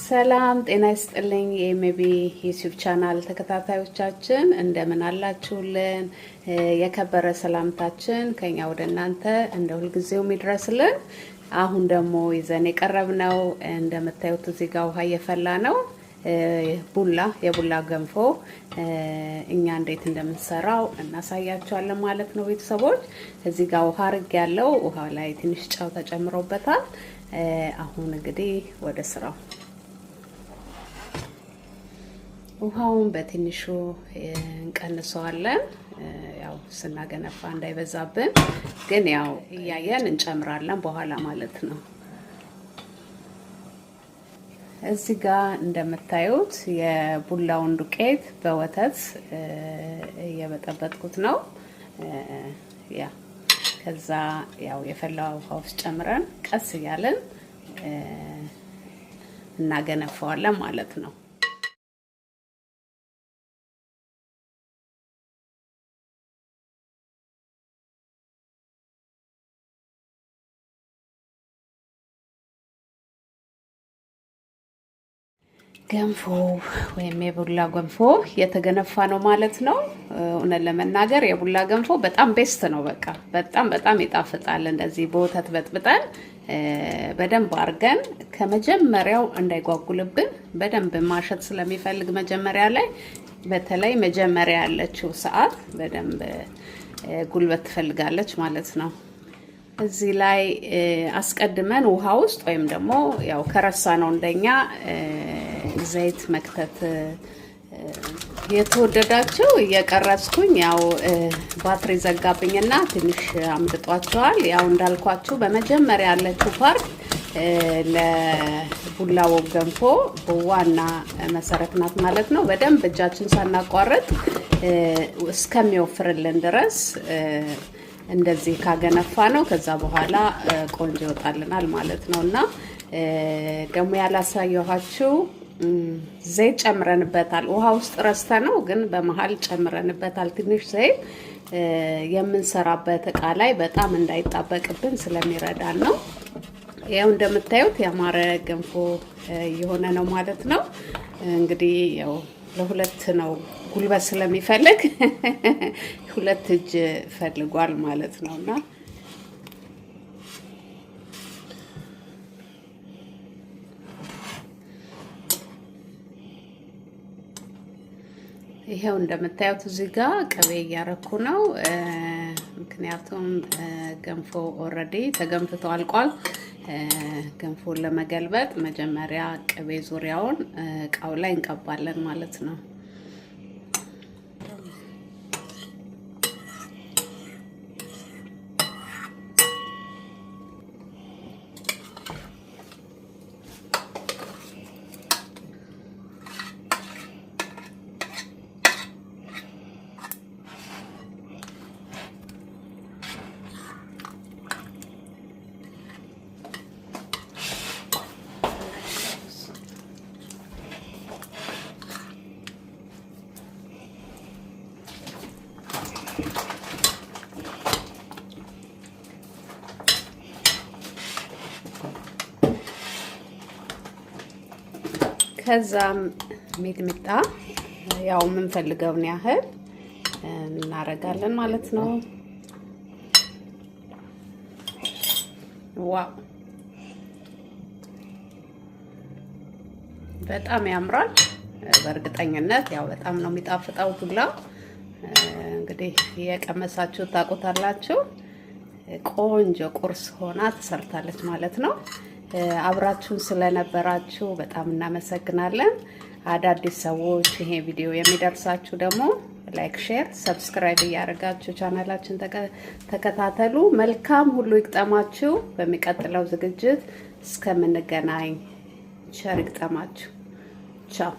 ሰላም ጤና ይስጥልኝ የኤምቢ ዩቲዩብ ቻናል ተከታታዮቻችን እንደምን አላችሁልን? የከበረ ሰላምታችን ከኛ ወደ እናንተ እንደ ሁልጊዜው ይድረስልን። አሁን ደግሞ ይዘን የቀረብነው እንደምታዩት እዚህ ጋር ውሃ እየፈላ ነው። የቡላ ገንፎ እኛ እንዴት እንደምንሰራው እናሳያችኋለን ማለት ነው ቤተሰቦች። እዚህ ጋር ውሃ አርግ ያለው ውሃ ላይ ትንሽ ጨው ተጨምሮበታል። አሁን እንግዲህ ወደ ስራው ውሃውን በትንሹ እንቀንሰዋለን። ያው ስናገነፋ እንዳይበዛብን ግን ያው እያየን እንጨምራለን በኋላ ማለት ነው። እዚህ ጋር እንደምታዩት የቡላውን ዱቄት በወተት እየበጠበጥኩት ነው። ከዛ ያው የፈላ ውሃ ውስጥ ጨምረን ቀስ እያለን እናገነፋዋለን ማለት ነው። ገንፎ ወይም የቡላ ገንፎ የተገነፋ ነው ማለት ነው። እውነት ለመናገር የቡላ ገንፎ በጣም ቤስት ነው። በቃ በጣም ይጣፍጣል። እንደዚህ በወተት በጥብጠን በደንብ አርገን ከመጀመሪያው እንዳይጓጉልብን በደንብ ማሸት ስለሚፈልግ መጀመሪያ ላይ በተለይ መጀመሪያ ያለችው ሰዓት በደንብ ጉልበት ትፈልጋለች ማለት ነው። እዚህ ላይ አስቀድመን ውሃ ውስጥ ወይም ደግሞ ያው ከረሳ ነው እንደኛ ዘይት መክተት የተወደዳችሁ እየቀረጽኩኝ ያው ባትሪ ዘጋብኝና ትንሽ አምልጧቸዋል። ያው እንዳልኳችሁ በመጀመሪያ ያለችው ፓርት ለቡላው ገንፎ ዋና መሰረት ናት ማለት ነው። በደንብ እጃችን ሳናቋርጥ እስከሚወፍርልን ድረስ እንደዚህ ካገነፋ ነው ከዛ በኋላ ቆንጆ ይወጣልናል ማለት ነውና ደግሞ ያላሳየኋችሁ ዘይት ጨምረንበታል። ውሃ ውስጥ ረስተ ነው ግን በመሃል ጨምረንበታል ትንሽ ዘይት የምንሰራበት እቃ ላይ በጣም እንዳይጣበቅብን ስለሚረዳን ነው። ያው እንደምታዩት ያማረ ገንፎ የሆነ ነው ማለት ነው። እንግዲህ ያው ለሁለት ነው ጉልበት ስለሚፈልግ ሁለት እጅ ፈልጓል ማለት ነውና ይሄው እንደምታዩት እዚህ ጋር ቅቤ እያረኩ ነው። ምክንያቱም ገንፎ ኦሬዲ ተገንፍቶ አልቋል። ገንፎን ለመገልበጥ መጀመሪያ ቅቤ ዙሪያውን እቃው ላይ እንቀባለን ማለት ነው። ከዛም ሚጥሚጣ ያው የምንፈልገውን ያህል እናረጋለን ማለት ነው። ዋው በጣም ያምራል። በእርግጠኝነት ያው በጣም ነው የሚጣፍጠው ቡላ። እንግዲህ የቀመሳችሁ ታውቁታላችሁ። ቆንጆ ቁርስ ሆና ተሰርታለች ማለት ነው። አብራችሁን ስለነበራችሁ በጣም እናመሰግናለን። አዳዲስ ሰዎች ይሄ ቪዲዮ የሚደርሳችሁ ደግሞ ላይክ፣ ሼር፣ ሰብስክራይብ እያደረጋችሁ ቻናላችን ተከታተሉ። መልካም ሁሉ ይግጠማችሁ። በሚቀጥለው ዝግጅት እስከምንገናኝ ቸር ይግጠማችሁ። ቻው።